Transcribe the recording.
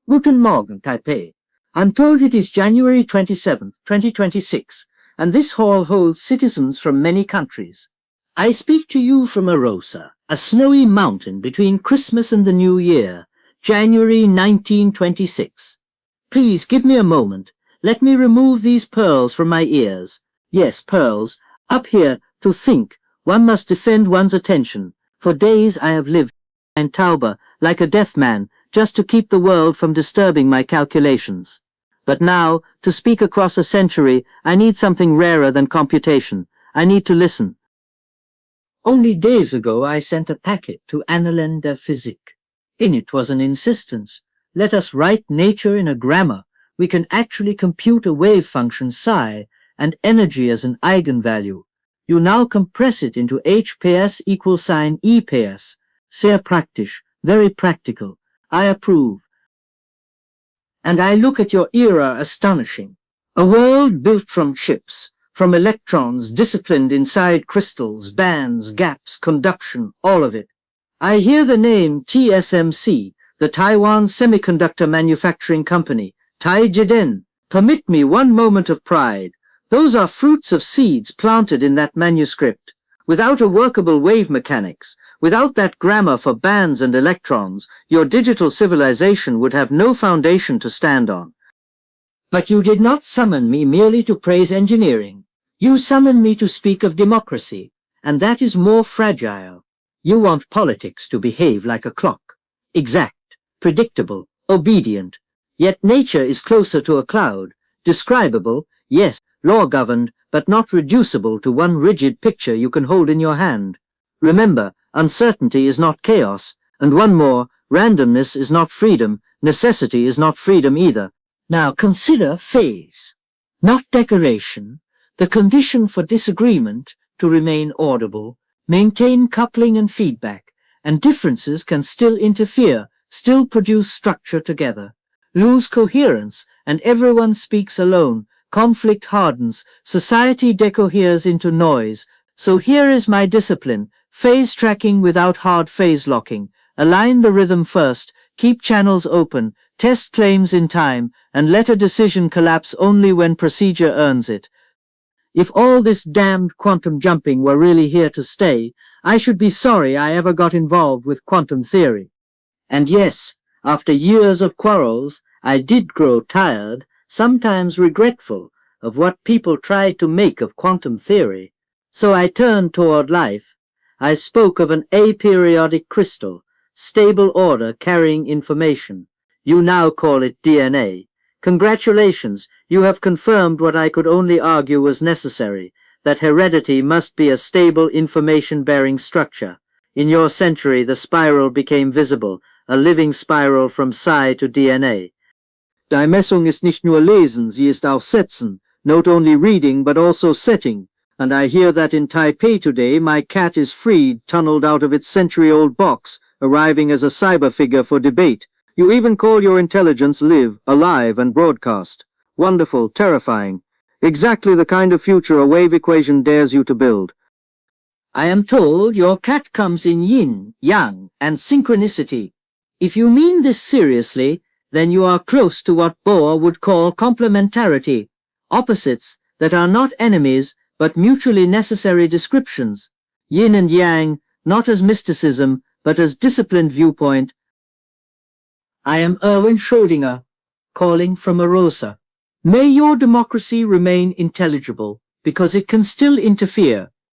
Guten Morgen, Taipei. I'm told it is January 27th, 2026, and this hall holds citizens from many countries. I speak to you from Arosa, a snowy mountain between Christmas and the New Year, January 1926. Please give me a moment. Let me remove these pearls from my ears. Yes, pearls. Up here, to think. One must defend one's attention. For days I have lived in Tauber, like a deaf man, just to keep the world from disturbing my calculations. But now, to speak across a century, I need something rarer than computation. I need to listen. Only days ago I sent a packet to Annalen der Physik. In it was an insistence. Let us write nature in a grammar. We can actually compute a wave function psi and energy as an eigenvalue. You now compress it into HPS equals sign EPS. Sehr praktisch, very practical. I approve. And I look at your era astonishing. A world built from chips, from electrons disciplined inside crystals, bands, gaps, conduction, all of it. I hear the name TSMC, the Taiwan Semiconductor Manufacturing Company, Taijiden. Permit me one moment of pride. Those are fruits of seeds planted in that manuscript. Without a workable wave mechanics, without that grammar for bands and electrons, your digital civilization would have no foundation to stand on. But you did not summon me merely to praise engineering. You summoned me to speak of democracy, and that is more fragile. You want politics to behave like a clock, exact, predictable, obedient. Yet nature is closer to a cloud, describable, yes, law-governed, but not reducible to one rigid picture you can hold in your hand. Remember, uncertainty is not chaos, and one more, randomness is not freedom, necessity is not freedom either. Now consider phase, not decoration, the condition for disagreement to remain audible, maintain coupling and feedback, and differences can still interfere, still produce structure together. Lose coherence, and everyone speaks alone. Conflict hardens, society decoheres into noise. So here is my discipline, phase tracking without hard phase locking. Align the rhythm first, keep channels open, test claims in time, and let a decision collapse only when procedure earns it. If all this damned quantum jumping were really here to stay, I should be sorry I ever got involved with quantum theory. And yes, after years of quarrels, I did grow tired, sometimes regretful, of what people tried to make of quantum theory. So I turned toward life. I spoke of an aperiodic crystal, stable order carrying information. You now call it DNA. Congratulations, you have confirmed what I could only argue was necessary, that heredity must be a stable information-bearing structure. In your century the spiral became visible, a living spiral from psi to DNA. Die Messung ist nicht nur lesen, sie ist auch setzen, not only reading but also setting. And I hear that in Taipei today my cat is freed, tunneled out of its century-old box, arriving as a cyber figure for debate. You even call your intelligence live, alive, and broadcast. Wonderful, terrifying. Exactly the kind of future a wave equation dares you to build. I am told your cat comes in yin, yang, and synchronicity. If you mean this seriously, then you are close to what Bohr would call complementarity, opposites that are not enemies, but mutually necessary descriptions. Yin and yang, not as mysticism, but as disciplined viewpoint. I am Erwin Schrödinger, calling from Arosa. May your democracy remain intelligible, because it can still interfere.